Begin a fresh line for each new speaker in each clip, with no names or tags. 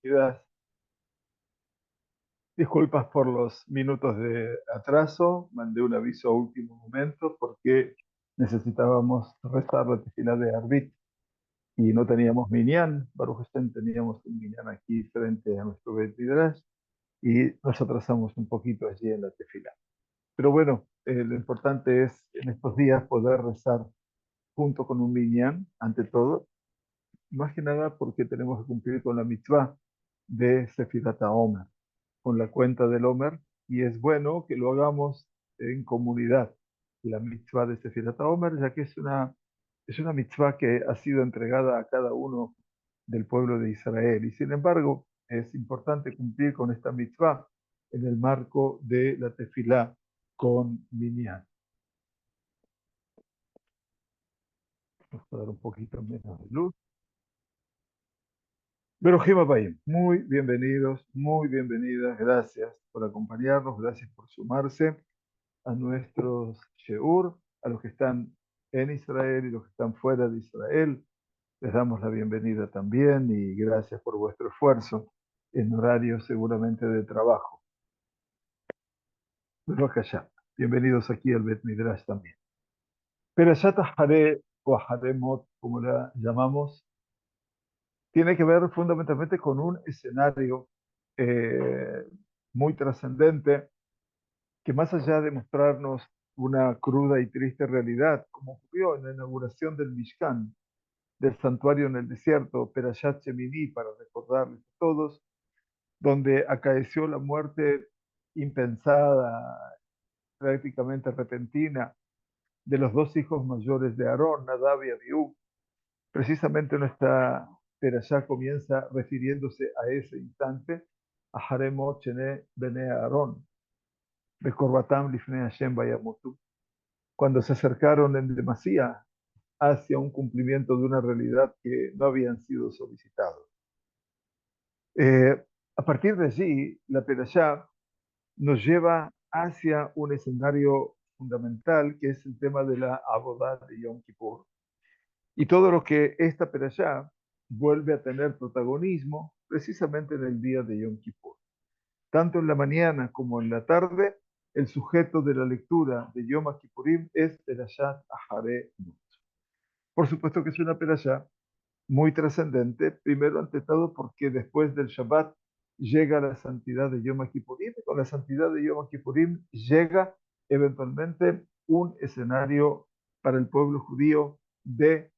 Bienvenidas. Disculpas por los minutos de atraso. Mandé un aviso a último momento porque necesitábamos rezar la tefilá de Arbit y no teníamos minyan. Baruch Hashem, teníamos un minyan aquí frente a nuestro Beit Midrash y nos atrasamos un poquito allí en la tefilá. Pero bueno, lo importante es en estos días poder rezar junto con un minyan, ante todo, más que nada porque tenemos que cumplir con la mitzvah de Sefirat HaOmer, con la cuenta del Omer, y es bueno que lo hagamos en comunidad, la mitzvah de Sefirat HaOmer, ya que es una mitzvah que ha sido entregada a cada uno del pueblo de Israel. Y sin embargo, es importante cumplir con esta mitzvah en el marco de la tefilá con minyan. Vamos a dar un poquito menos de luz. Berujim Abayim, muy bienvenidos, muy bienvenidas. Gracias por acompañarnos, gracias por sumarse a nuestros Sheur, a los que están en Israel y los que están fuera de Israel. Les damos la bienvenida también y gracias por vuestro esfuerzo en horario seguramente de trabajo. Baruch Hashem. Bienvenidos aquí al Bet Midrash también. Perashat Hare o Haremot, como la llamamos, tiene que ver fundamentalmente con un escenario eh, muy trascendente que más allá de mostrarnos una cruda y triste realidad, como ocurrió en la inauguración del Mishkan, del santuario en el desierto, Perashat Shemini, para recordarles a todos, donde acaeció la muerte impensada, prácticamente repentina, de los dos hijos mayores de Aarón, Nadab y Abiú. Precisamente nuestra Perashá comienza refiriéndose a ese instante, a Haremot Shene Bene Aarón, de Korbatam Lifnei Hashem Bayamutu, cuando se acercaron en demasía hacia un cumplimiento de una realidad que no habían sido solicitados. A partir de allí, la Perashá nos lleva hacia un escenario fundamental, que es el tema de la Abodá de Yom Kippur. Y todo lo que esta Perashá vuelve a tener protagonismo precisamente en el día de Yom Kippur. Tanto en la mañana como en la tarde, el sujeto de la lectura de Yom Kippurim es Perashat Ahare Nut. Por supuesto que es una Perashá muy trascendente, primero ante todo porque después del Shabbat llega la santidad de Yom Kippurim, y con la santidad de Yom Kippurim llega eventualmente un escenario para el pueblo judío de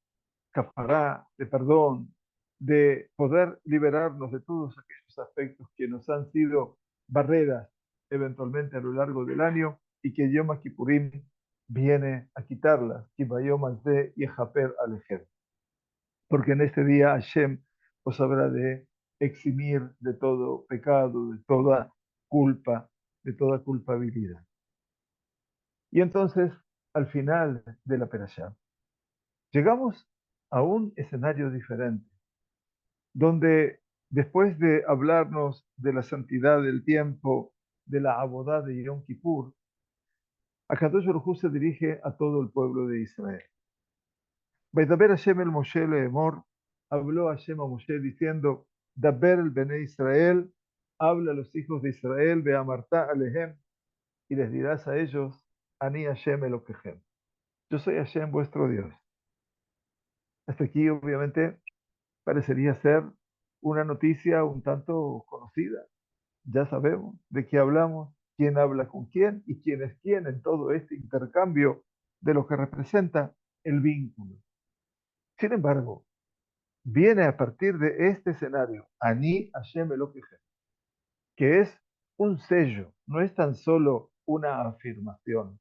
capará, de perdón, de poder liberarnos de todos aquellos aspectos que nos han sido barreras eventualmente a lo largo del año y que Yom Kippurim viene a quitarlas, Kibayom de Yehaper Alejem, porque en este día Hashem os habrá de eximir de todo pecado, de toda culpa, de toda culpabilidad. Y entonces, al final de la perashá, llegamos a un escenario diferente, donde después de hablarnos de la santidad del tiempo, de la abodá de Yom Kippur, Akadosh Baruj Hu se dirige a todo el pueblo de Israel. Vaidaber Hashem el Moshe leemor, habló Hashem a Moshe diciendo, Daber el Bene Israel, habla a los hijos de Israel, ve amartá alehem, y les dirás a ellos, Ani Hashem Elokehem. Yo soy Hashem vuestro Dios. Hasta aquí, obviamente, parecería ser una noticia un tanto conocida. Ya sabemos de qué hablamos, quién habla con quién y quién es quién en todo este intercambio de lo que representa el vínculo. Sin embargo, viene a partir de este escenario, Ani Hashem Elokehem, que es un sello, no es tan solo una afirmación.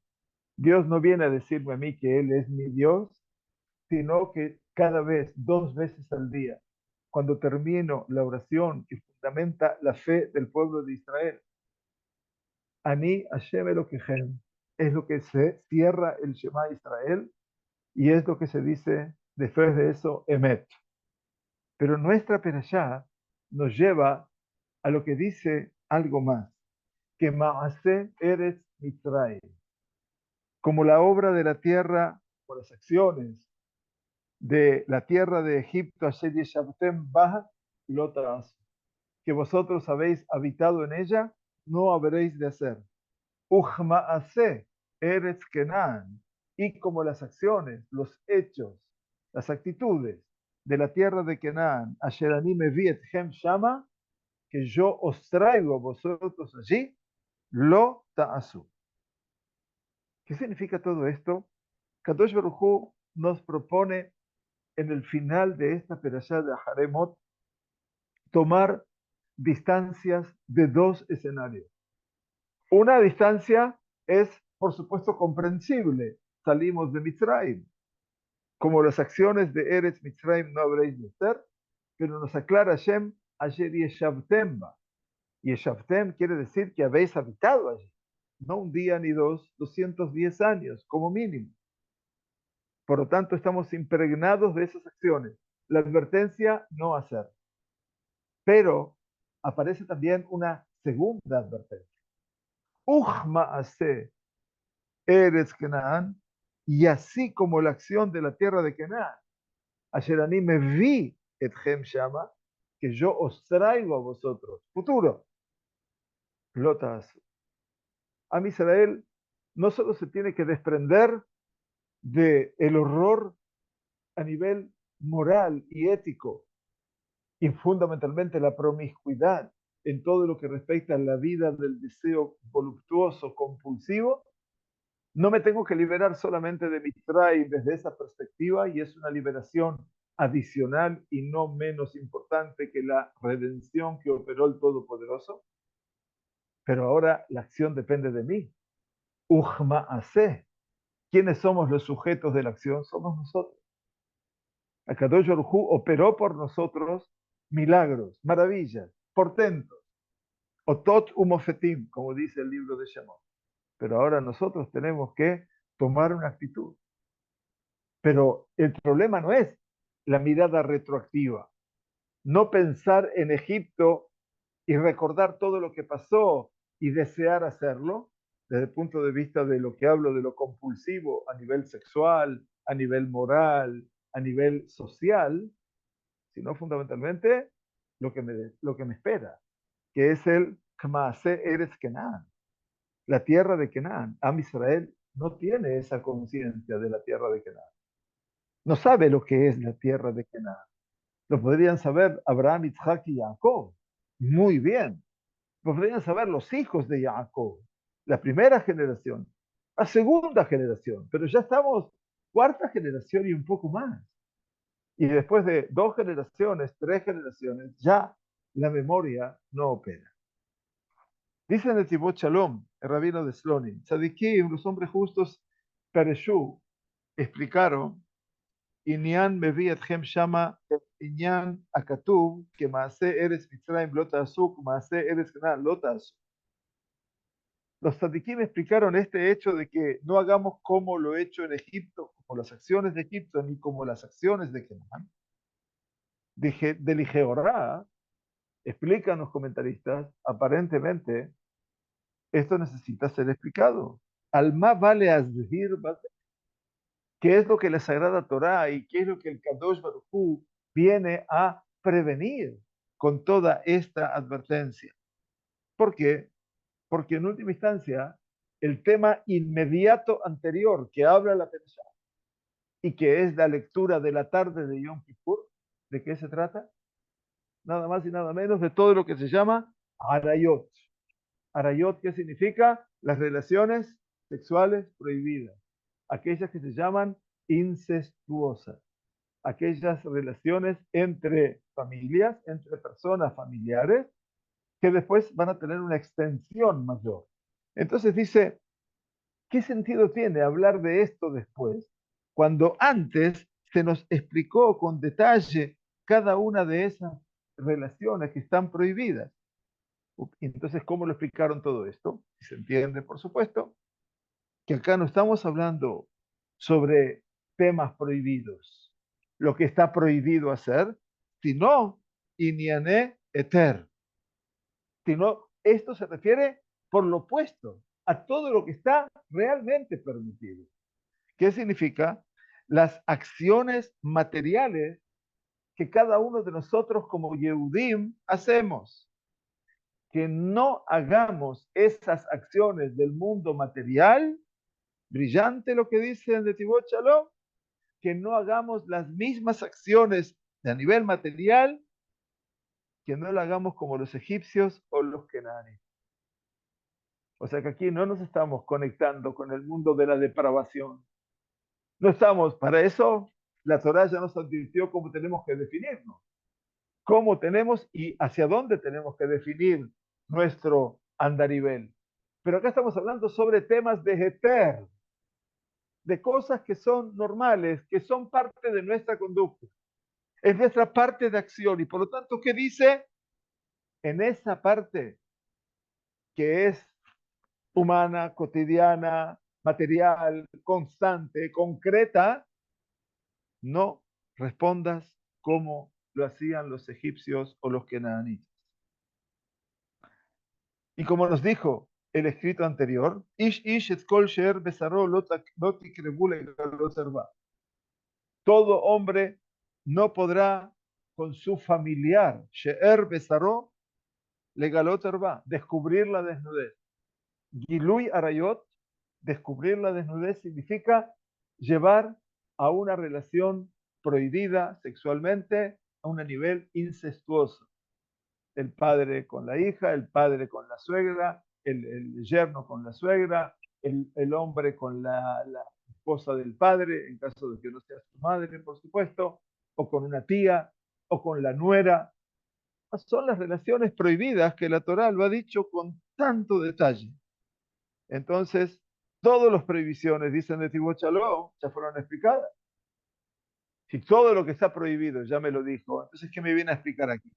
Dios no viene a decirme a mí que Él es mi Dios, sino que cada vez, 2 veces al día, cuando termino la oración que fundamenta la fe del pueblo de Israel, Ani Hashem Elokehem, es lo que se cierra el Shema Israel y es lo que se dice después de eso, Emet. Pero nuestra perashá nos lleva a lo que dice algo más, que Maaseh Eretz Mitzrayim, como la obra de la tierra o las acciones de la tierra de Egipto, Asher Yeshavtem Bahat Lo Ta'asu, que vosotros habéis habitado en ella, no habréis de hacer. Ujma'ase, Eretz Kenan, y como las acciones, los hechos, las actitudes de la tierra de Kenan, Asher ani mevi etchem shama, que yo os traigo a vosotros allí, lo ta'asu. ¿Qué significa todo esto? Kadosh Baruj Hu nos propone en el final de esta perashá de Haremot tomar distancias de dos escenarios. Una distancia es, por supuesto, comprensible. Salimos de Mitzrayim. Como las acciones de Eretz Mitzrayim no habréis de hacer, pero nos aclara Hashem, ayer yeshavtem ba. Yeshavtem quiere decir que habéis habitado allí. No un día ni dos, 210 años, como mínimo. Por lo tanto, estamos impregnados de esas acciones. La advertencia, no hacer. Pero aparece también una segunda advertencia. Ujma'ase Eretz Kenan, y así como la acción de la tierra de Kenan, Asher ani me vi etchem shama, que yo os traigo a vosotros, futuro, lotas. Am Israel no solo se tiene que desprender del horror a nivel moral y ético, y fundamentalmente la promiscuidad en todo lo que respecta a la vida del deseo voluptuoso, compulsivo. No me tengo que liberar solamente de Mitzrayim desde esa perspectiva, y es una liberación adicional y no menos importante que la redención que operó el Todopoderoso. Pero ahora la acción depende de mí. Ujma'ase. ¿Quiénes somos los sujetos de la acción? Somos nosotros. Akadosh Baruj Hu operó por nosotros milagros, maravillas, portentos. Otot umofetim, como dice el libro de Shemot. Pero ahora nosotros tenemos que tomar una actitud. Pero el problema no es la mirada retroactiva, no pensar en Egipto y recordar todo lo que pasó y desear hacerlo, desde el punto de vista de lo que hablo de lo compulsivo a nivel sexual, a nivel moral, a nivel social, sino fundamentalmente lo que me espera, que es el Kmaase Eretz Kenan, la tierra de Kenan. Am Israel no tiene esa conciencia de la tierra de Kenan. No sabe lo que es la tierra de Kenan. Lo podrían saber Abraham, Isaac y Jacob. Muy bien. Lo podrían saber los hijos de Jacob. La primera generación. La segunda generación. Pero ya estamos cuarta generación y un poco más. Y después de 2 generaciones, 3 generaciones, ya la memoria no opera. Dice en el Tibot Shalom, el rabino de Slonim, Tzadikim, los hombres justos, Pereshu, explicaron עניין מביא אתכם שמה עניין הכתוב כמעשה ארץ מצרים לא תעשו, כמעשה ארץ כנען לא תעשו. Los tzadikim explicaron este hecho de que no hagamos como lo hecho en Egipto, como las acciones de Egipto, ni como las acciones de Canaán. De Ligeorá, explican los comentaristas, aparentemente esto necesita ser explicado. Al más vale azhir, qué es lo que la Sagrada Torá y qué es lo que el Kadosh Baruj Hu viene a prevenir con toda esta advertencia. ¿Por qué? Porque en última instancia, el tema inmediato anterior que habla la Perashá y que es la lectura de la tarde de Yom Kippur, ¿de qué se trata? Nada más y nada menos de todo lo que se llama Arayot. Arayot, ¿qué significa? Las relaciones sexuales prohibidas, aquellas que se llaman incestuosas, aquellas relaciones entre familias, entre personas familiares, que después van a tener una extensión mayor. Entonces dice, ¿qué sentido tiene hablar de esto después, cuando antes se nos explicó con detalle cada una de esas relaciones que están prohibidas? Entonces, ¿cómo lo explicaron todo esto? Si se entiende, por supuesto, que acá no estamos hablando sobre temas prohibidos, lo que está prohibido hacer, sino iniané eter. Sino esto se refiere por lo opuesto a todo lo que está realmente permitido. ¿Qué significa? Las acciones materiales que cada uno de nosotros como Yehudim hacemos. que no hagamos esas acciones del mundo material, brillante lo que dice en Netivot Shalom, que no hagamos las mismas acciones a nivel material, que no lo hagamos como los egipcios o los kenaní. O sea que aquí no nos estamos conectando con el mundo de la depravación. No estamos, para eso la Torá ya nos advirtió cómo tenemos que definirnos, cómo tenemos y hacia dónde tenemos que definir nuestro andarivel. Pero acá estamos hablando sobre temas de heter, de cosas que son normales, que son parte de nuestra conducta. Es nuestra parte de acción y por lo tanto, ¿qué dice? En esa parte que es humana, cotidiana, material, constante, concreta, no respondas como lo hacían los egipcios o los kenanitas. Y como nos dijo el escrito anterior, Ish ish et kol she'er besaro lo tikrebu legalot erba. Todo hombre no podrá con su familiar, she'er besaro legalot erba, descubrir la desnudez. Gilui arayot, descubrir la desnudez significa llevar a una relación prohibida sexualmente a un nivel incestuoso. El padre con la hija, el padre con la suegra, el yerno con la suegra, el hombre con la esposa del padre, en caso de que no sea su madre, por supuesto, o con una tía, o con la nuera. Son las relaciones prohibidas que la Torá lo ha dicho con tanto detalle. Entonces, todas las prohibiciones, dicen de Tibot Shalom, ya fueron explicadas. Si todo lo que está prohibido ya me lo dijo, entonces, ¿qué me viene a explicar aquí?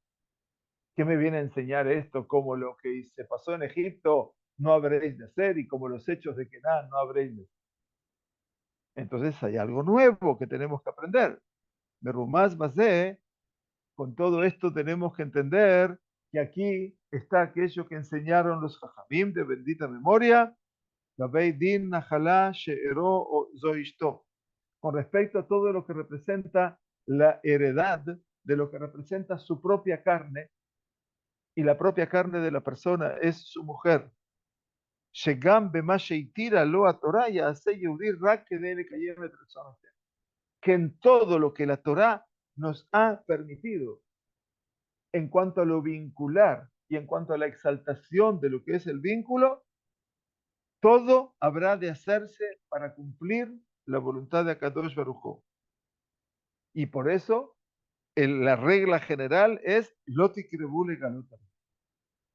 ¿Qué me viene a enseñar esto? Como lo que se pasó en Egipto, no habréis de hacer, y como los hechos de Kenan, no habréis de hacer. Entonces, hay algo nuevo que tenemos que aprender. Merumás Basé, con todo esto tenemos que entender que aquí está aquello que enseñaron los Jajamim de bendita memoria, con respecto a todo lo que representa la heredad de lo que representa su propia carne, y la propia carne de la persona es su mujer. Que en todo lo que la Torá nos ha permitido, en cuanto a lo vincular y en cuanto a la exaltación de lo que es el vínculo, todo habrá de hacerse para cumplir la voluntad de Akadosh Baruj Hu. Y por eso la regla general es Loti Kirebule Galuta.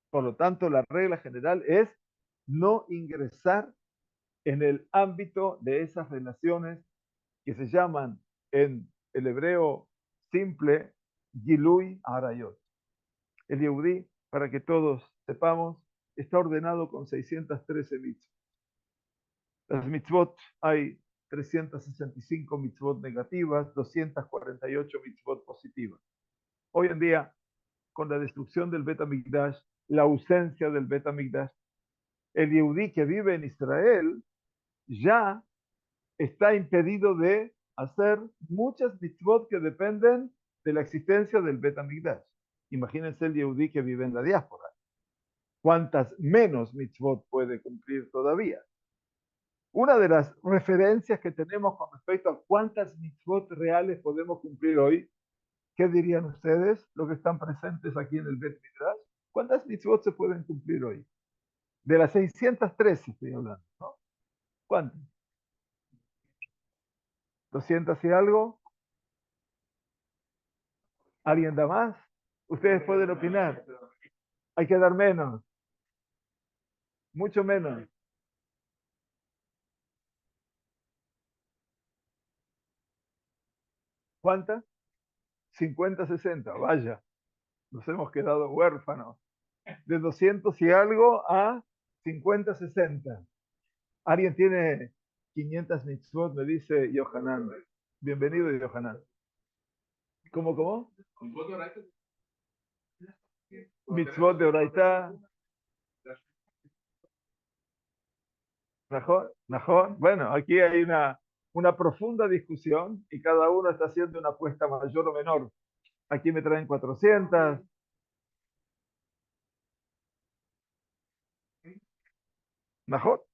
Por lo tanto, la regla general es no ingresar en el ámbito de esas relaciones que se llaman en el hebreo simple Gilui Arayot. El Yehudí, para que todos sepamos, está ordenado con 613 mitzvot. Las mitzvot, hay 365 mitzvot negativas, 248 mitzvot positivas. Hoy en día, con la destrucción del Bet HaMikdash, la ausencia del Bet HaMikdash, el Yehudí que vive en Israel ya está impedido de hacer muchas mitzvot que dependen de la existencia del Bet HaMikdash. Imagínense el Yehudí que vive en la diáspora. ¿Cuántas menos mitzvot puede cumplir todavía? Una de las referencias que tenemos con respecto a cuántas mitzvot reales podemos cumplir hoy, ¿qué dirían ustedes, los que están presentes aquí en el Bet Midrash? ¿Cuántas mitzvot se pueden cumplir hoy? De las 613 estoy hablando, ¿no? ¿Cuántas? ¿200 y algo? ¿Alguien da más? Ustedes pueden opinar. Hay que dar menos, mucho menos. ¿Cuántas? 50, 60, vaya. Nos hemos quedado huérfanos. De 200 y algo a 50, 60. Alguien tiene 500 mitzvot, me dice Yohanan. Bienvenido, Yohanan. ¿Cómo? Mitzvot de Oraitá. Najón. Bueno, aquí hay una profunda discusión y cada uno está haciendo una apuesta mayor o menor. Aquí me traen 400. Mejor.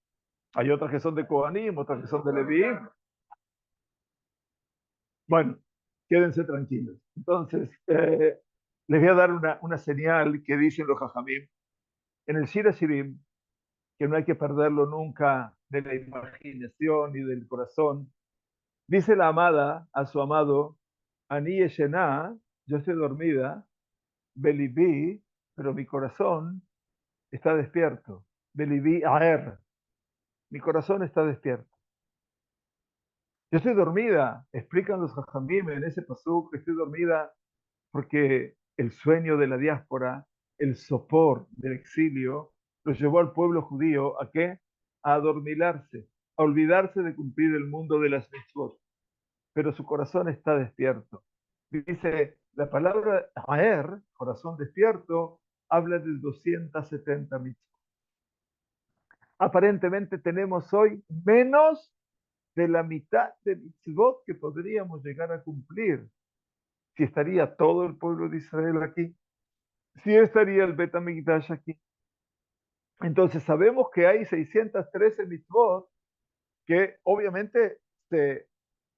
Hay otras que son de Kohanim, otras que son de Leví. Bueno, quédense tranquilos. Entonces, les voy a dar una señal que dicen los Jajamim. En el Shir Hashirim, que no hay que perderlo nunca de la imaginación y del corazón, dice la amada a su amado, Ani Yeshená, yo estoy dormida, Belibí, pero mi corazón está despierto. Belibí Aer, mi corazón está despierto. Yo estoy dormida, explican los Jajamim en ese pasuk, estoy dormida porque el sueño de la diáspora, el sopor del exilio, lo llevó al pueblo judío ¿a qué? A adormilarse, a olvidarse de cumplir el mundo de las mitzvot, pero su corazón está despierto. Dice, la palabra Aer, corazón despierto, habla de 270 mitzvot. Aparentemente tenemos hoy menos de la mitad de mitzvot que podríamos llegar a cumplir. Si estaría todo el pueblo de Israel aquí, si estaría el Bet HaMikdash aquí. Entonces sabemos que hay 613 mitzvot que obviamente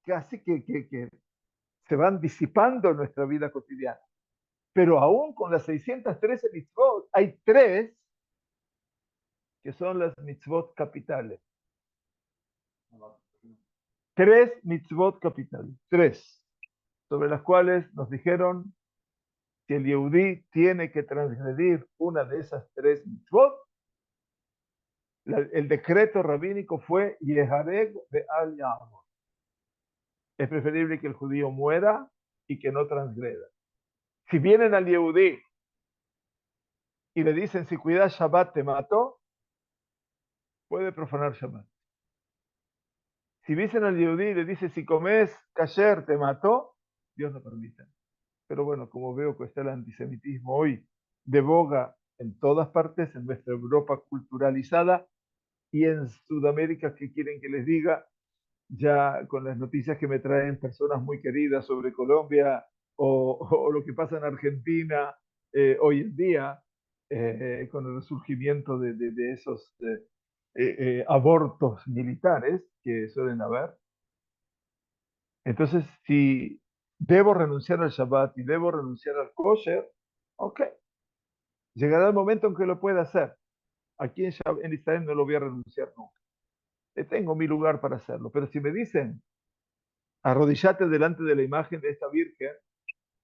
casi que se van disipando en nuestra vida cotidiana. Pero aún con las 613 mitzvot hay tres que son las mitzvot capitales. Tres mitzvot capitales. Tres. Sobre las cuales nos dijeron que el Yehudí tiene que transgredir una de esas tres mitzvot. El decreto rabínico fue Yehareg de al Ya'amor. Es preferible que el judío muera y que no transgreda. Si vienen al Yehudí y le dicen si cuidas Shabbat te mato, puede profanar Shabbat. Si dicen al Yehudí y le dicen si comes kasher te mato, Dios no permita. Pero bueno, como veo que está el antisemitismo hoy de boga en todas partes, en nuestra Europa culturalizada y en Sudamérica, que quieren que les diga, ya con las noticias que me traen personas muy queridas sobre Colombia o lo que pasa en Argentina hoy en día, con el resurgimiento de esos abortos militares que suelen haber. Entonces, si debo renunciar al Shabbat y debo renunciar al kosher, ok, llegará el momento en que lo pueda hacer. Aquí en Israel no lo voy a renunciar nunca. Tengo mi lugar para hacerlo. Pero si me dicen, arrodillate delante de la imagen de esta Virgen,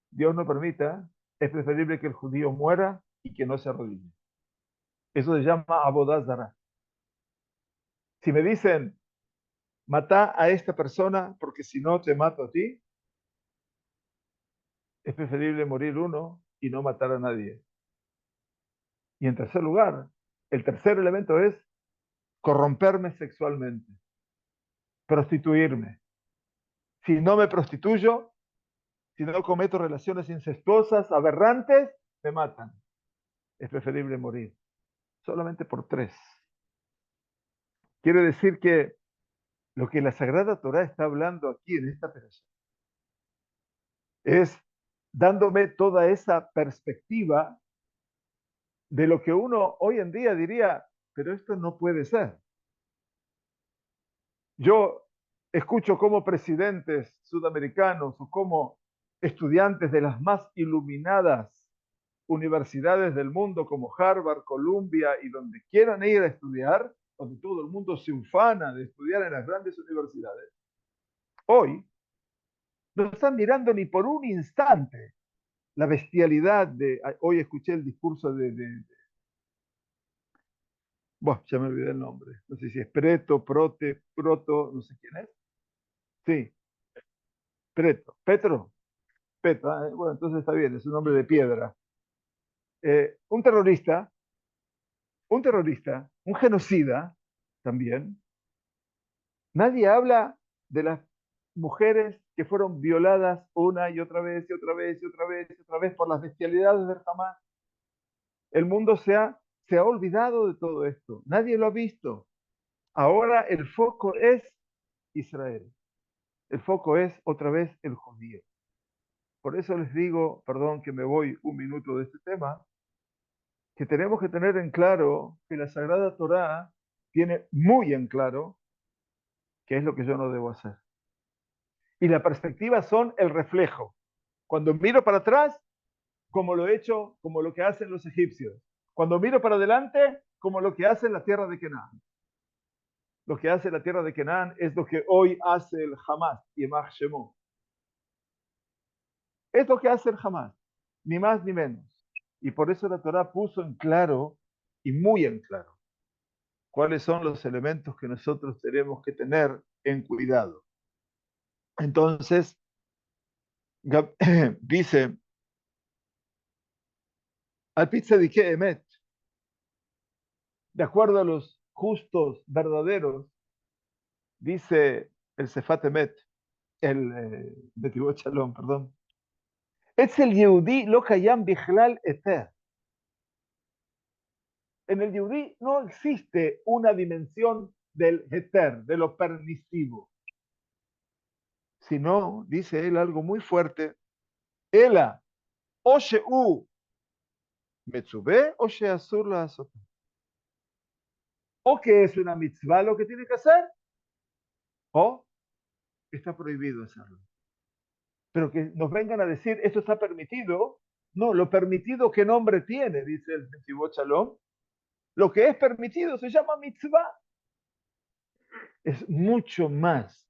Dios no permita, es preferible que el judío muera y que no se arrodille. Eso se llama Avodah Zarah. Si me dicen, mata a esta persona porque si no te mato a ti, es preferible morir uno y no matar a nadie. Y en tercer lugar, el tercer elemento es corromperme sexualmente, prostituirme. Si no me prostituyo, si no cometo relaciones incestuosas, aberrantes, me matan. Es preferible morir. Solamente por tres. Quiere decir que lo que la Sagrada Torá está hablando aquí en esta perashá es dándome toda esa perspectiva de lo que uno hoy en día diría, pero esto no puede ser. Yo escucho como presidentes sudamericanos o como estudiantes de las más iluminadas universidades del mundo como Harvard, Columbia y donde quieran ir a estudiar, donde todo el mundo se ufana de estudiar en las grandes universidades, hoy no están mirando ni por un instante la bestialidad de... Hoy escuché el discurso bueno, ya me olvidé el nombre, no sé si es Proto, no sé quién es. Sí, Petro, bueno, entonces está bien, es un nombre de piedra. Un terrorista, un genocida también. Nadie habla de las mujeres que fueron violadas una y otra vez y otra vez y otra vez y otra vez por las bestialidades del Hamas. El mundo se ha olvidado de todo esto. Nadie lo ha visto. Ahora el foco es Israel. El foco es otra vez el judío. Por eso les digo, perdón que me voy un minuto de este tema, que tenemos que tener en claro que la Sagrada Torá, tiene muy en claro qué es lo que yo no debo hacer. Y la perspectiva son el reflejo. Cuando miro para atrás, como lo he hecho, como lo que hacen los egipcios. Cuando miro para adelante, como lo que hace la tierra de Canaán. Lo que hace la tierra de Canaán es lo que hoy hace el Hamas, Yemach Shemo. Es lo que hace el Hamas, ni más ni menos. Y por eso la Torah puso en claro, y muy en claro, cuáles son los elementos que nosotros tenemos que tener en cuidado. Entonces, dice, al Pitzadike Emet, de acuerdo a los justos, verdaderos, dice el Sefat Emet, el Betivot Shalom, perdón, es el Yehudí lo Kayam Bichlal Eter. En el Yehudí no existe una dimensión del Eter, de lo permisivo, sino, dice él algo muy fuerte, Ela, o Sheu Metzubé o Sheasur la Azot. O que es una mitzvah lo que tiene que hacer, o está prohibido hacerlo. Pero que nos vengan a decir, esto está permitido. No, lo permitido, ¿qué nombre tiene? Dice el Betivot Shalom. Lo que es permitido se llama mitzvah. Es mucho más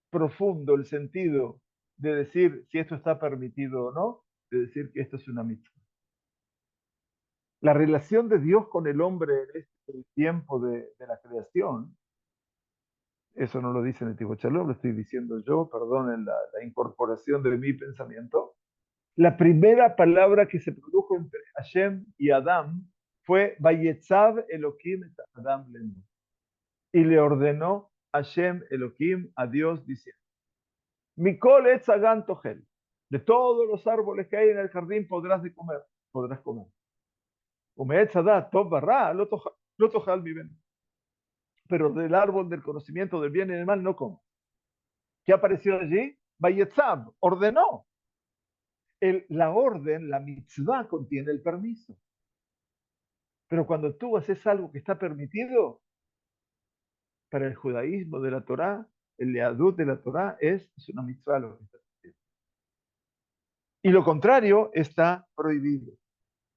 profundo el sentido de decir si esto está permitido o no, de decir que esto es una mitzvah. La relación de Dios con el hombre en este tiempo de la creación, eso no lo dice en el Betivot Shalom, lo estoy diciendo yo, perdonen la incorporación de mi pensamiento. La primera palabra que se produjo entre Hashem y Adam fue Vayetzav Elohim et Adam lenu. Y le ordenó Hashem Elohim a Dios diciendo, Mikol etz hagan tochel, de todos los árboles que hay en el jardín podrás comer. Umeetz hadat tov barra, lo tochal mi ben. Pero del árbol del conocimiento del bien y del mal no come. ¿Qué apareció allí? Vayetzav, ordenó. La orden, la mitzvah, contiene el permiso. Pero cuando tú haces algo que está permitido, para el judaísmo de la Torá, el leadut de la Torá es una mitzvah lo que está permitido. Y lo contrario está prohibido.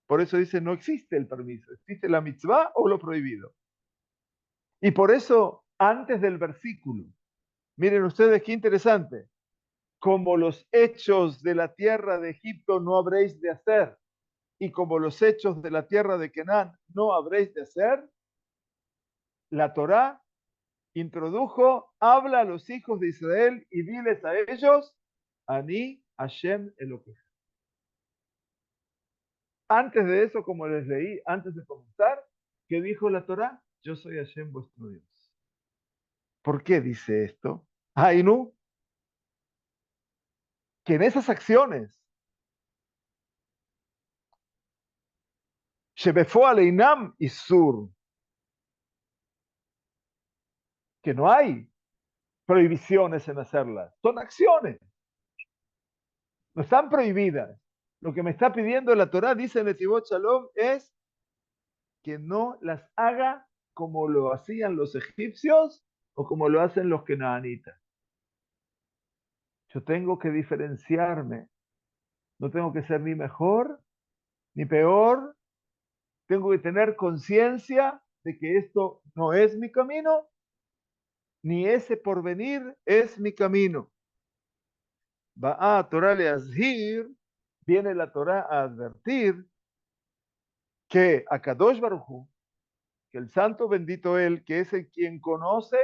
Por eso dice, no existe el permiso, existe la mitzvah o lo prohibido. Y por eso, antes del versículo, miren ustedes qué interesante, como los hechos de la tierra de Egipto no habréis de hacer, y como los hechos de la tierra de Canaán no habréis de hacer, la Torá introdujo, habla a los hijos de Israel y diles a ellos, Ani Hashem Elohim. Antes de eso, como les leí, antes de comenzar, ¿qué dijo la Torá? Yo soy Hashem vuestro Dios. ¿Por qué dice esto? Ainu, que en esas acciones, Shebefo Aleinam Isur, que no hay prohibiciones en hacerlas, son acciones, no están prohibidas. Lo que me está pidiendo la Torá, dice en Betivot Shalom, es que no las haga como lo hacían los egipcios o como lo hacen los canaanitas. Yo tengo que diferenciarme. No tengo que ser ni mejor ni peor. Tengo que tener conciencia de que esto no es mi camino, ni ese porvenir es mi camino. Va a Torah le azhir, viene la Torah a advertir que a Kadosh Baruj Hu, que el santo bendito él, que es el quien conoce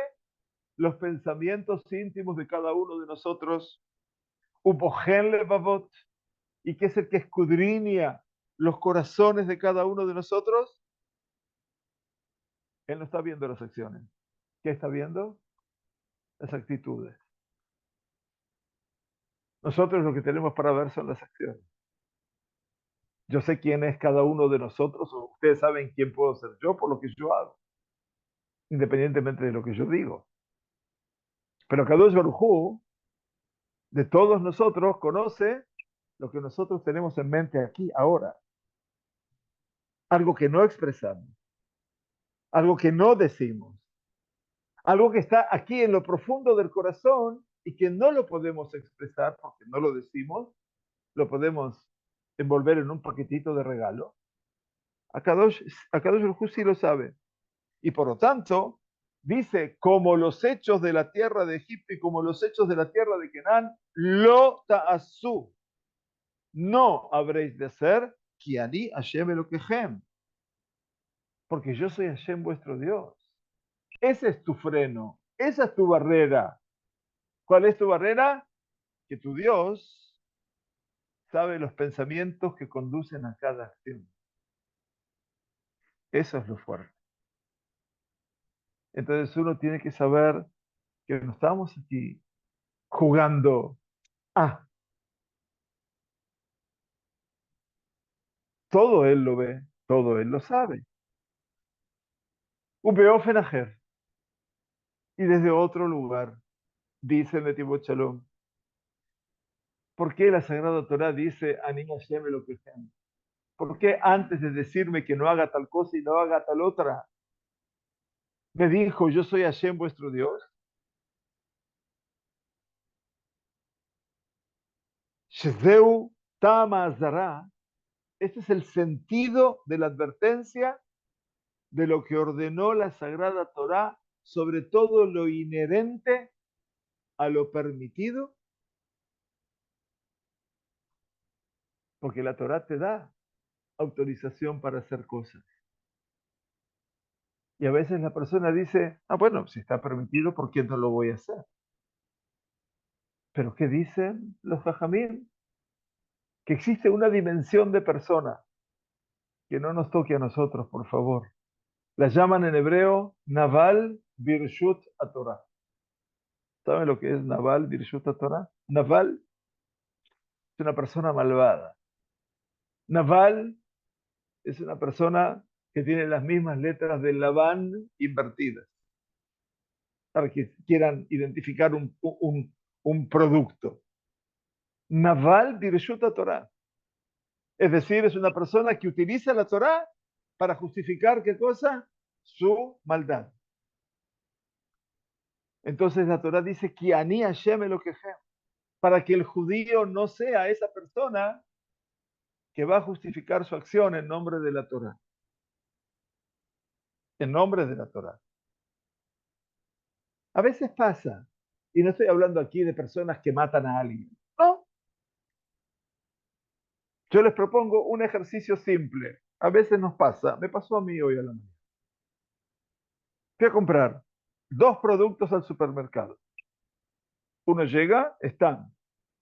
los pensamientos íntimos de cada uno de nosotros, Ubohen levavot, y que es el que escudriña los corazones de cada uno de nosotros, él no está viendo las acciones. ¿Qué está viendo? Las actitudes. Nosotros lo que tenemos para ver son las acciones. Yo sé quién es cada uno de nosotros, o ustedes saben quién puedo ser yo por lo que yo hago, independientemente de lo que yo digo. Pero Kadosh Baruj Hu, de todos nosotros, conoce lo que nosotros tenemos en mente aquí, ahora. Algo que no expresamos, algo que no decimos, Algo que está aquí en lo profundo del corazón y que no lo podemos expresar porque no lo decimos, lo podemos envolver en un paquetito de regalo. Akadosh Baruj Hu sí lo sabe. Y por lo tanto, dice, como los hechos de la tierra de Egipto y como los hechos de la tierra de Canaán, lo ta'asú, no habréis de hacer, ki ani Hashem Elokehem, porque yo soy Hashem vuestro Dios. Ese es tu freno, esa es tu barrera. ¿Cuál es tu barrera? Que tu Dios sabe los pensamientos que conducen a cada acción. Eso es lo fuerte. Entonces uno tiene que saber que no estamos aquí jugando. Ah, todo él lo ve, todo él lo sabe. Ubeofen ajer. Y desde otro lugar, dice Netivot Shalom. ¿Por qué la Sagrada Torah dice Anim Hashem Elokehem? ¿Por qué antes de decirme que no haga tal cosa y no haga tal otra, me dijo yo soy Hashem vuestro Dios? Shezeu Tama Azara. Este es el sentido de la advertencia de lo que ordenó la Sagrada Torá, sobre todo lo inherente a lo permitido, porque la Torá te da autorización para hacer cosas. Y a veces la persona dice, ah, bueno, si está permitido, ¿por qué no lo voy a hacer? Pero ¿qué dicen los jajamín? Que existe una dimensión de persona que no nos toque a nosotros, por favor. La llaman en hebreo Naval Birshut Torah. ¿Saben lo que es Naval Birshut Torah? Naval es una persona malvada. Naval es una persona que tiene las mismas letras de Labán invertidas, para que quieran identificar un producto. Naval Birshuta Torah. Es decir, es una persona que utiliza la Torah para justificar qué cosa? Su maldad. Entonces la Torah dice, Kiani Hashem Elokehem, para que el judío no sea esa persona que va a justificar su acción en nombre de la Torah. En nombre de la Torah. A veces pasa, y no estoy hablando aquí de personas que matan a alguien. No, yo les propongo un ejercicio simple. A veces nos pasa, me pasó a mí hoy a la mañana. Fui a comprar 2 productos al supermercado. Uno llega, están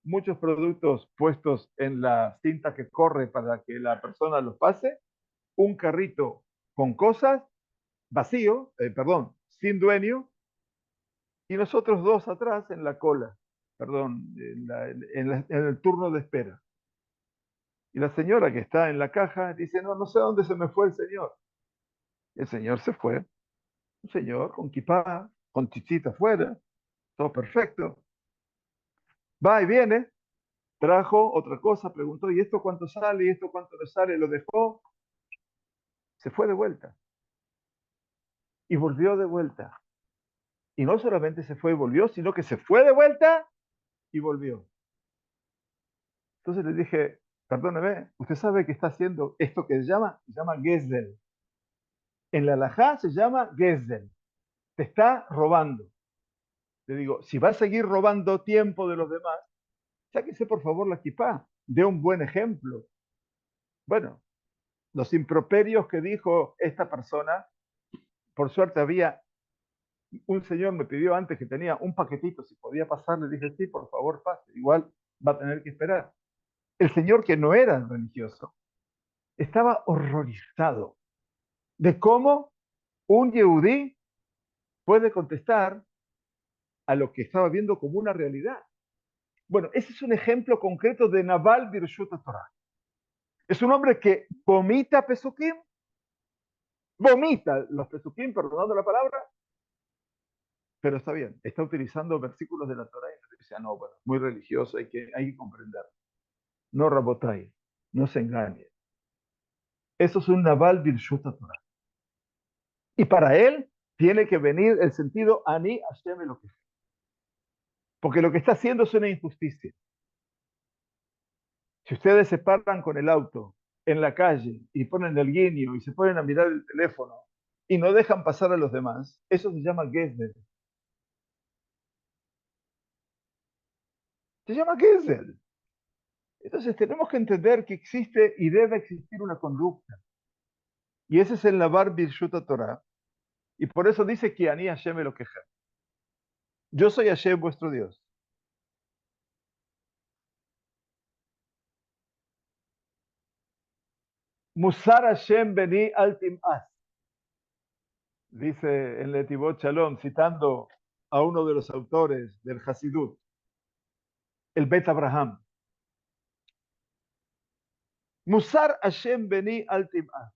muchos productos puestos en la cinta que corre para que la persona los pase, un carrito con cosas, vacío, perdón, sin dueño, y nosotros 2 atrás en la cola, perdón, en el turno de espera. Y la señora que está en la caja dice, no, no sé dónde se me fue el señor. El señor se fue, un señor con kipá, con chichita afuera, todo perfecto. Va y viene, trajo otra cosa, preguntó, ¿y esto cuánto sale? ¿Y esto cuánto le sale? Lo dejó, se fue de vuelta. Y volvió de vuelta. Y no solamente se fue y volvió, sino que se fue de vuelta y volvió. Entonces le dije, perdóneme, usted sabe que está haciendo esto que se llama Gesel. En la halajá se llama Gesel. Te está robando. Le digo, si va a seguir robando tiempo de los demás, sáquese por favor la kipá, dé un buen ejemplo. Bueno, los improperios que dijo esta persona, por suerte había un señor me pidió antes que tenía un paquetito, si podía pasar, le dije, sí, por favor, pase, igual va a tener que esperar. El señor que no era religioso estaba horrorizado de cómo un yehudí puede contestar a lo que estaba viendo como una realidad. Bueno, ese es un ejemplo concreto de Naval Birshut Torah. Es un hombre que vomita pesukim, vomita los pesukim, perdonando la palabra, pero está bien, está utilizando versículos de la Torah y dice, no, bueno, muy religioso, hay que comprender. No Rabotai, no se engañe. Eso es un Naval Birshut Torah. Y para él, Tiene que venir el sentido Ani Hashem Elokejem. Porque lo que está haciendo es una injusticia. Si ustedes se paran con el auto en la calle y ponen el guiño y se ponen a mirar el teléfono y no dejan pasar a los demás, eso se llama Gesel. Se llama Gesel. Entonces tenemos que entender que existe y debe existir una conducta. Y ese es el Lavar Birshut Torah. Y por eso dice que Ani Hashem Elokejem. Yo soy Hashem vuestro Dios. Musar Hashem beni al tim'as. Dice en Letivot Shalom, citando a uno de los autores del Hasidut, el Bet Abraham. Musar Hashem beni al tim'as.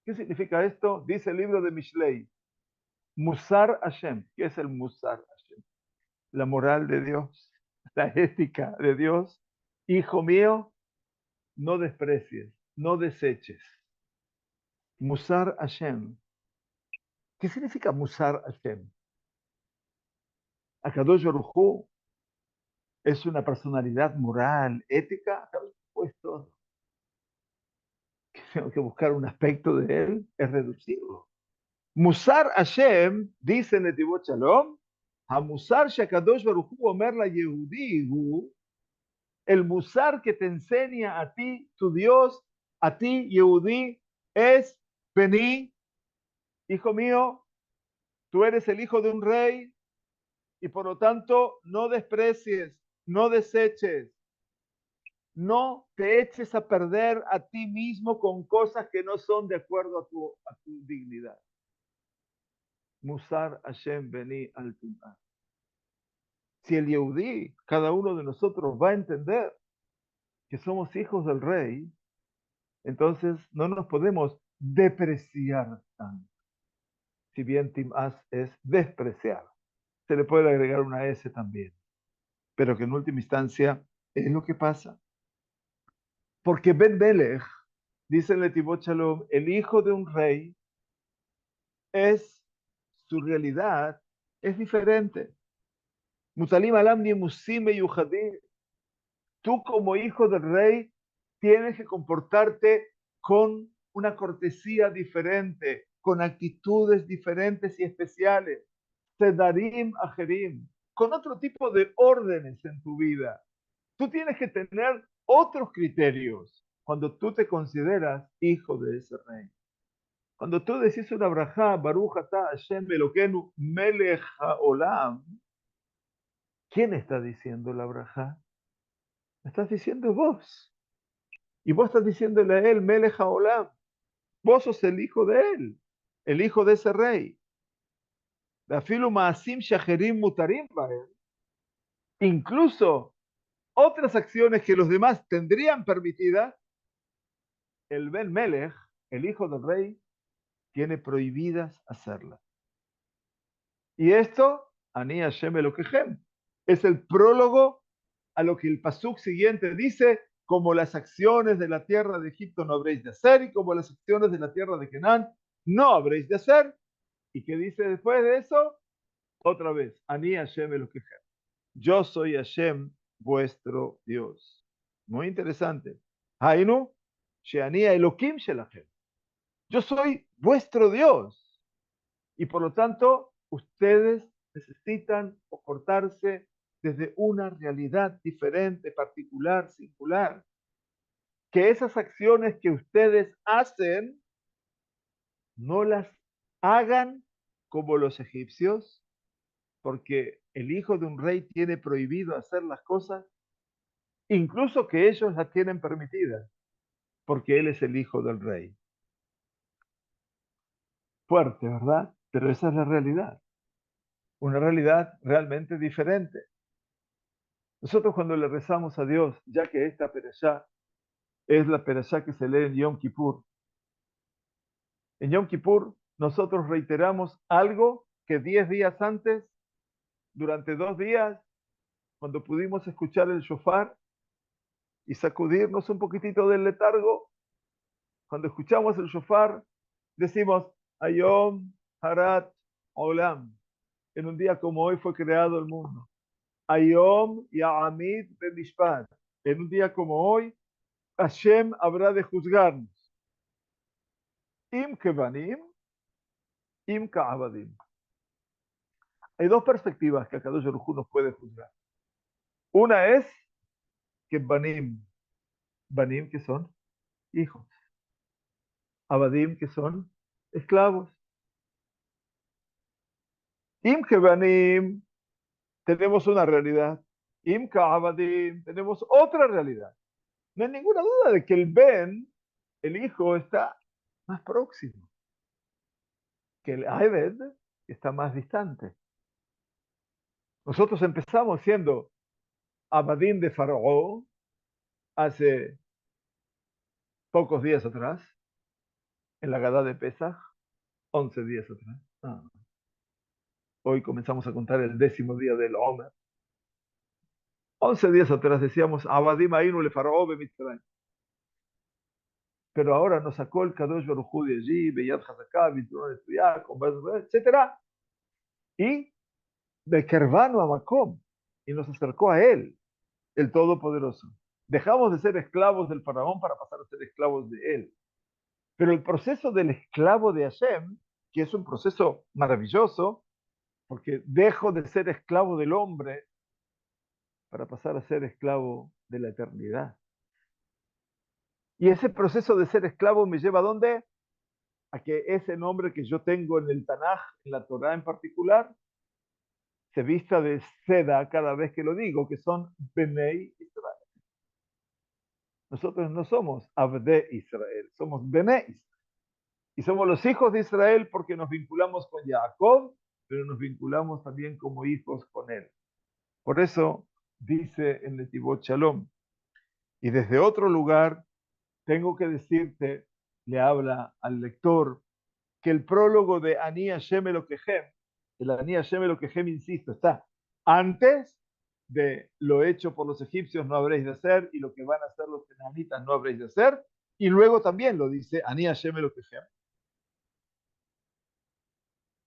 ¿Qué significa esto? Dice el libro de Mishlei. Musar Hashem. ¿Qué es el Musar Hashem? La moral de Dios, la ética de Dios. Hijo mío, no desprecies, no deseches. Musar Hashem. ¿Qué significa Musar Hashem? Akadosh Baruj Hu es una personalidad moral, ética, pues todo. Tengo que buscar un aspecto de él, es reducirlo. Musar Hashem, dice Netivot Shalom, Hamusar Shakadosh Baruj Hu Omer la Yehudi Hu, el musar que te enseña a ti, tu Dios, a ti, Yehudi, es vení, hijo mío, tú eres el hijo de un rey y por lo tanto no desprecies, no deseches, no te eches a perder a ti mismo con cosas que no son de acuerdo a tu dignidad. Musar Hashem Beni al Tumah. Si el Yehudí, cada uno de nosotros va a entender que somos hijos del rey, entonces no nos podemos depreciar tanto. Si bien Timás es despreciar, se le puede agregar una S también, pero que en última instancia es lo que pasa. Porque Ben Melech, dice en Letivot Shalom, el hijo de un rey es, su realidad es diferente. Mutalim alam ni musim yuhadim. Tú como hijo del rey tienes que comportarte con una cortesía diferente, con actitudes diferentes y especiales. Sedarim ajerim, con otro tipo de órdenes en tu vida. Tú tienes que tener otros criterios cuando tú te consideras hijo de ese rey. Cuando tú decís una brajá, Baruch atah Hashem Elokeinu melech haolam, ¿quién está diciendo la brajá? Estás diciendo vos. Y vos estás diciéndole a él, melech haolam. Vos sos el hijo de él, el hijo de ese rey. Afilu maasim shacherim mutarim bahem. Incluso otras acciones que los demás tendrían permitidas, el Ben Melech, el hijo del rey, tiene prohibidas hacerlas. Y esto, Ani Hashem Elokejem, es el prólogo a lo que el pasuk siguiente dice, como las acciones de la tierra de Egipto no habréis de hacer, y como las acciones de la tierra de Canaán no habréis de hacer. ¿Y qué dice después de eso? Otra vez, Ani Hashem Elokejem. Yo soy Hashem, vuestro Dios. Muy interesante. Hainu, Sheani Elohim Shelachem. Yo soy vuestro Dios. Y por lo tanto, ustedes necesitan comportarse desde una realidad diferente, particular, singular. Que esas acciones que ustedes hacen, no las hagan como los egipcios, porque el hijo de un rey tiene prohibido hacer las cosas, incluso que ellos las tienen permitidas, porque él es el hijo del rey. Fuerte, ¿verdad? Pero esa es la realidad. Una realidad realmente diferente. Nosotros cuando le rezamos a Dios, ya que esta perashá es la perashá que se lee en Yom Kippur, en Yom Kippur nosotros reiteramos algo que 10 días antes, durante 2 días, cuando pudimos escuchar el shofar y sacudirnos un poquitito del letargo, cuando escuchamos el shofar, decimos, Ayom Harat Olam. En un día como hoy fue creado el mundo. Ayom Ya'amid Bemishpat. En un día como hoy, Hashem habrá de juzgarnos. Im Kevanim, Im Ka'abadim. Hay dos perspectivas que Akadosh Baruj Hu nos puede juzgar. Una es que Banim que son hijos, Abadim que son esclavos. Im Kevanim tenemos una realidad. Im Ka'abadim tenemos otra realidad. No hay ninguna duda de que el Ben, el hijo, está más próximo, que el Abed está más distante. Nosotros empezamos siendo Abadim de Faraón hace pocos días atrás, en la Gadá de Pesach, 11 días atrás. Hoy comenzamos a contar el 10º día del Omer. 11 días atrás decíamos, Abadim Ainu le Faraón be Mitzrayim. Pero ahora nos sacó el Kadosh Baruj Hu de allí, Beyad Hazaká, Binturón Estudiar, etc. Y de Kervano a Macom, y nos acercó a él, el Todopoderoso. Dejamos de ser esclavos del faraón para pasar a ser esclavos de él. Pero el proceso del esclavo de Hashem, que es un proceso maravilloso, porque dejo de ser esclavo del hombre para pasar a ser esclavo de la eternidad. Y ese proceso de ser esclavo me lleva ¿a dónde? A que ese nombre que yo tengo en el Tanaj, en la Torah en particular, se vista de seda cada vez que lo digo, que son Benei Israel. Nosotros no somos Abde Israel, somos Benei Israel. Y somos los hijos de Israel porque nos vinculamos con Jacob, pero nos vinculamos también como hijos con él. Por eso dice en Netivot Shalom. Y desde otro lugar tengo que decirte, le habla al lector, que el prólogo de Ani Hashem Elokehem, el Ani Hashem Elokehem, insisto, está antes de lo hecho por los egipcios no habréis de hacer y lo que van a hacer los cananitas no habréis de hacer, y luego también lo dice Ani Hashem Elokehem.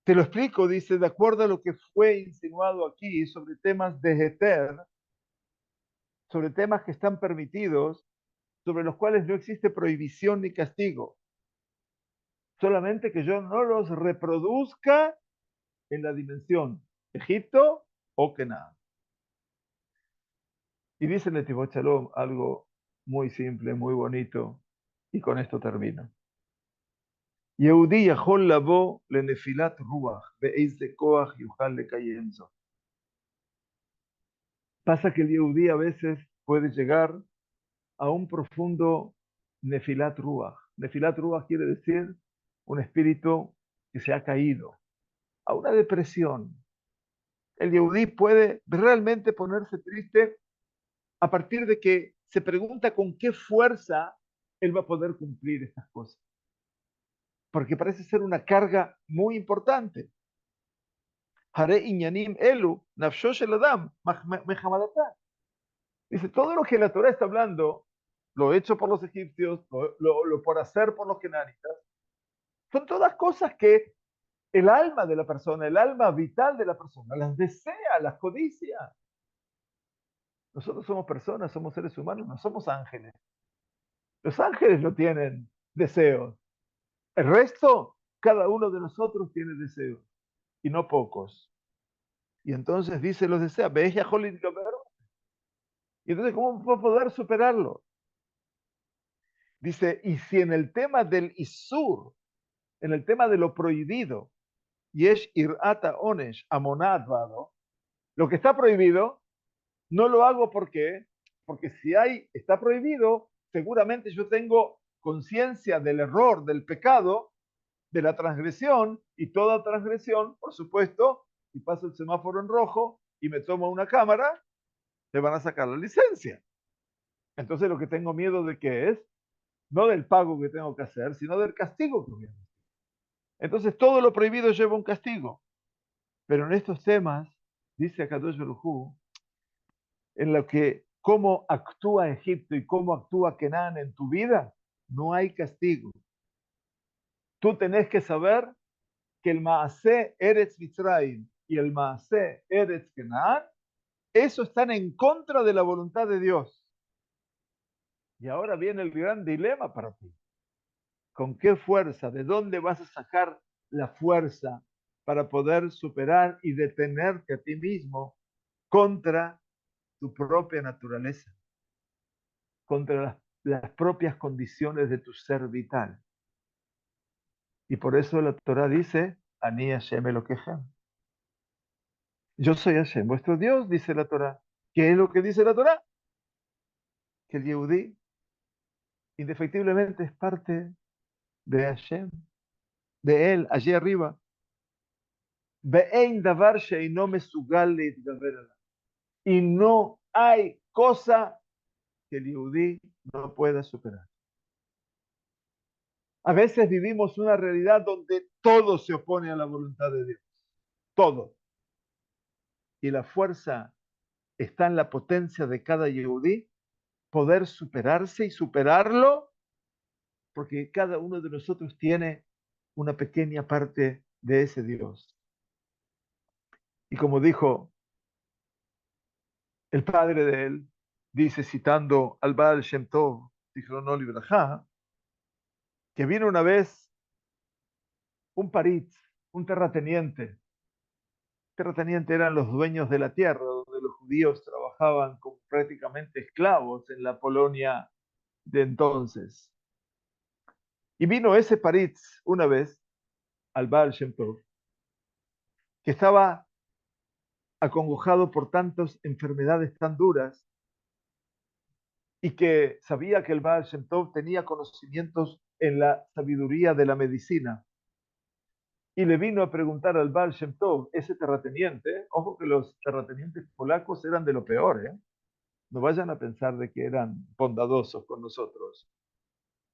Te lo explico, dice, de acuerdo a lo que fue insinuado aquí sobre temas de Heter, sobre temas que están permitidos, sobre los cuales no existe prohibición ni castigo. Solamente que yo no los reproduzca en la dimensión Egipto o Canaán. Y dice Netivot Shalom algo muy simple, muy bonito, y con esto termino. Yehudi yachol labo lenefilat ruach be'eize koach yuchal lekayem zot. Pasa que el Yehudi a veces puede llegar a un profundo nefilat ruach. Nefilat ruach quiere decir un espíritu que se ha caído, a una depresión. El Yehudi puede realmente ponerse triste a partir de que se pregunta con qué fuerza él va a poder cumplir estas cosas. Porque parece ser una carga muy importante. Hare inyanim elu, nafsho shel adam, mehamadatá. Dice, todo lo que la Torah está hablando, lo hecho por los egipcios, lo por hacer por los cananitas, son todas cosas que el alma de la persona, el alma vital de la persona, las desea, las codicia. Nosotros somos personas, somos seres humanos, no somos ángeles. Los ángeles no tienen deseos. El resto, cada uno de nosotros tiene deseos, y no pocos. Y entonces dice los desea, ve ya Holly. Y entonces, ¿cómo va a poder superarlo? Dice, y si en el tema del Isur, en el tema de lo prohibido, Yesh irata onesh amonat vado, lo que está prohibido, no lo hago porque si está prohibido, seguramente yo tengo conciencia del error, del pecado, de la transgresión, y toda transgresión, por supuesto, si paso el semáforo en rojo y me tomo una cámara, te van a sacar la licencia. Entonces lo que tengo miedo de qué es, no del pago que tengo que hacer, sino del castigo que voy a hacer. Entonces todo lo prohibido lleva un castigo. Pero en estos temas, dice Akadosh Baruj Hu, en lo que cómo actúa Egipto y cómo actúa Canaán en tu vida, no hay castigo. Tú tenés que saber que el Maaseh Eretz Mitzrayim y el Maaseh Eretz Kenan, eso están en contra de la voluntad de Dios. Y ahora viene el gran dilema para ti. ¿Con qué fuerza? ¿De dónde vas a sacar la fuerza para poder superar y detenerte a ti mismo contra tu propia naturaleza, contra las propias condiciones de tu ser vital? Y por eso la Torah dice, Ani Hashem Elokejem. Yo soy Hashem, vuestro Dios, dice la Torah. ¿Qué es lo que dice la Torah? Que el Yehudí indefectiblemente es parte de Hashem, de él, allí arriba. Ve'ein davar she'eino mesugal leitgaber alav. Y no hay cosa que el Yehudí no pueda superar. A veces vivimos una realidad donde todo se opone a la voluntad de Dios. Todo. Y la fuerza está en la potencia de cada Yehudí poder superarse y superarlo, porque cada uno de nosotros tiene una pequeña parte de ese Dios. Y como dijo el padre de él, dice citando al Baal Shem Tov, Zichrono Libraja, que vino una vez un paritz, un terrateniente. Terrateniente eran los dueños de la tierra, donde los judíos trabajaban como prácticamente esclavos en la Polonia de entonces. Y vino ese paritz una vez al Baal Shem Tov, que estaba acongojado por tantas enfermedades tan duras y que sabía que el Baal Shem Tov tenía conocimientos en la sabiduría de la medicina. Y le vino a preguntar al Baal Shem Tov, ese terrateniente, ojo que los terratenientes polacos eran de lo peor, ¿eh? No vayan a pensar de que eran bondadosos con nosotros.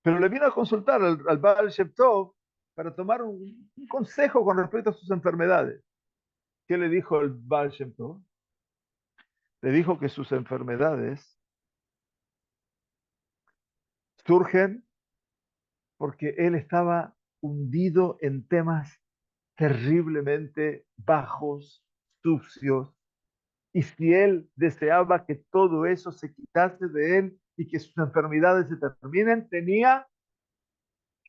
Pero le vino a consultar al Baal Shem Tov para tomar un consejo con respecto a sus enfermedades. ¿Qué le dijo el Baal Shem Tov? Le dijo que sus enfermedades surgen porque él estaba hundido en temas terriblemente bajos, sucios, y si él deseaba que todo eso se quitase de él y que sus enfermedades se terminen, tenía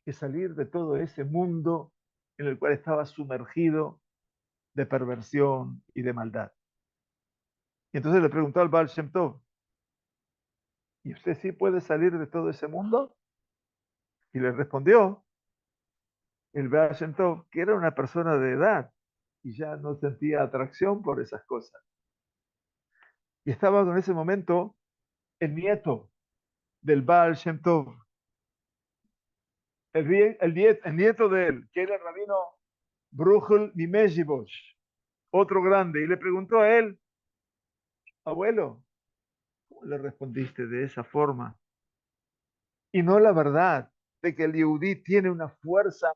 que salir de todo ese mundo en el cual estaba sumergido de perversión y de maldad. Y entonces le preguntó al Baal Shem Tov, ¿y usted sí puede salir de todo ese mundo? Y le respondió el Baal Shem Tov, que era una persona de edad y ya no sentía atracción por esas cosas. Y estaba en ese momento el nieto del Baal Shem Tov, el nieto de él, que era el rabino Bruchel Mimejibosh, otro grande, y le preguntó a él, abuelo, ¿cómo le respondiste de esa forma? Y no la verdad de que el Yehudí tiene una fuerza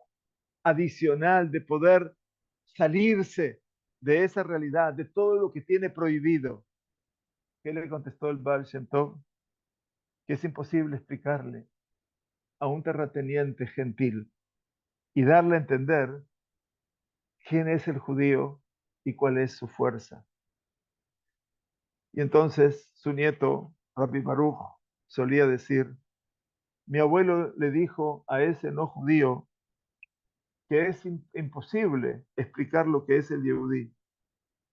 adicional de poder salirse de esa realidad, de todo lo que tiene prohibido. ¿Qué le contestó el Baal Shem Tov? Que es imposible explicarle a un terrateniente gentil y darle a entender quién es el judío y cuál es su fuerza. Y entonces su nieto, Rabbi Baruch, solía decir, mi abuelo le dijo a ese no judío que es imposible explicar lo que es el Yehudí.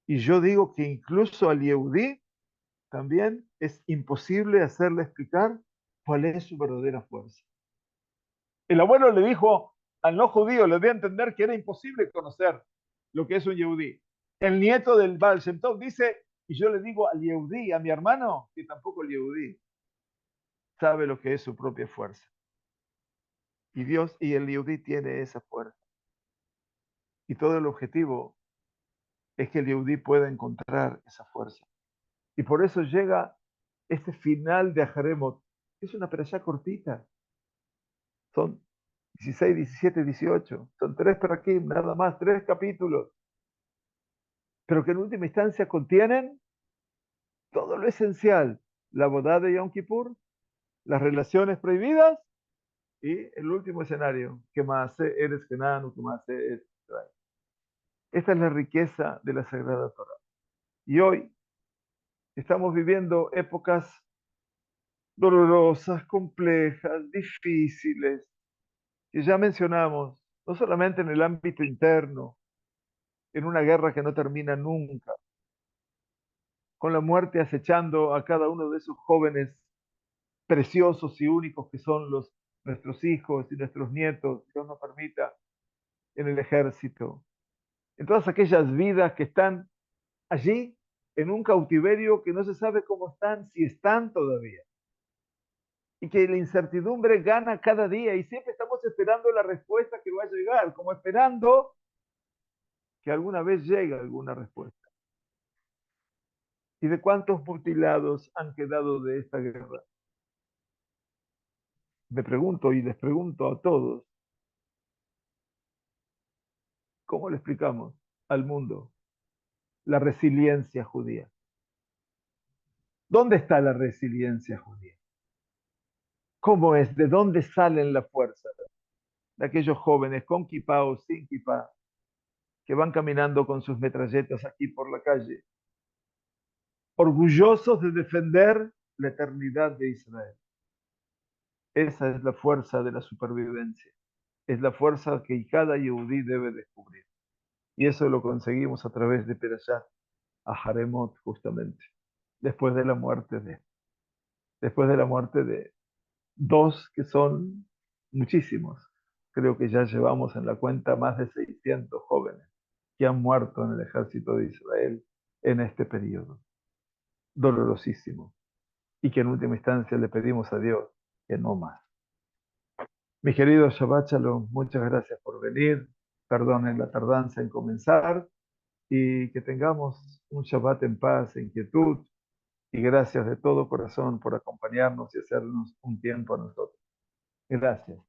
Y yo digo que incluso al Yehudí también es imposible hacerle explicar cuál es su verdadera fuerza. El abuelo le dijo al no judío, le dio a entender que era imposible conocer lo que es un Yehudí. El nieto del Baal Shem Tov dice, y yo le digo al Yehudí, a mi hermano, que tampoco el Yehudí sabe lo que es su propia fuerza. Y Dios y el Yehudí tiene esa fuerza. Y todo el objetivo es que el Yehudí pueda encontrar esa fuerza. Y por eso llega este final de Ajaremot. Es una perashá cortita. Son 16, 17, 18. Son 3 perakim, nada más, 3 capítulos. Pero que en última instancia contienen todo lo esencial. La boda de Yom Kippur, las relaciones prohibidas y el último escenario, que más eres Kenan o que más es Israel. Esta es la riqueza de la Sagrada Torá. Y hoy estamos viviendo épocas dolorosas, complejas, difíciles, que ya mencionamos, no solamente en el ámbito interno, en una guerra que no termina nunca, con la muerte acechando a cada uno de esos jóvenes preciosos y únicos que son nuestros hijos y nuestros nietos, Dios nos permita, en el ejército, en todas aquellas vidas que están allí en un cautiverio que no se sabe cómo están, si están todavía. Y que la incertidumbre gana cada día y siempre estamos esperando la respuesta que va a llegar, como esperando que alguna vez llegue alguna respuesta. ¿Y de cuántos mutilados han quedado de esta guerra? Me pregunto y les pregunto a todos, ¿cómo le explicamos al mundo la resiliencia judía? ¿Dónde está la resiliencia judía? ¿Cómo es? ¿De dónde salen la fuerza de aquellos jóvenes con kipá o sin kipá que van caminando con sus metralletas aquí por la calle, orgullosos de defender la eternidad de Israel? Esa es la fuerza de la supervivencia. Es la fuerza que cada yehudí debe descubrir. Y eso lo conseguimos a través de Perashat a Haremot, justamente, después de la muerte después de la muerte de dos que son muchísimos. Creo que ya llevamos en la cuenta más de 600 jóvenes que han muerto en el ejército de Israel en este periodo. Dolorosísimo. Y que en última instancia le pedimos a Dios que no más. Mi querido Shabbat Shalom, muchas gracias por venir. Perdonen la tardanza en comenzar y que tengamos un Shabbat en paz, en quietud. Y gracias de todo corazón por acompañarnos y hacernos un tiempo a nosotros. Gracias.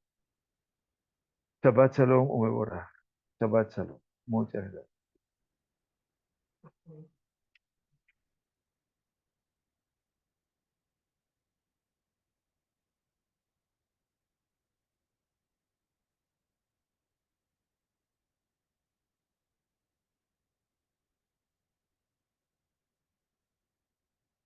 Shabbat Shalom, Umeborah. Shabbat Shalom. Muchas gracias.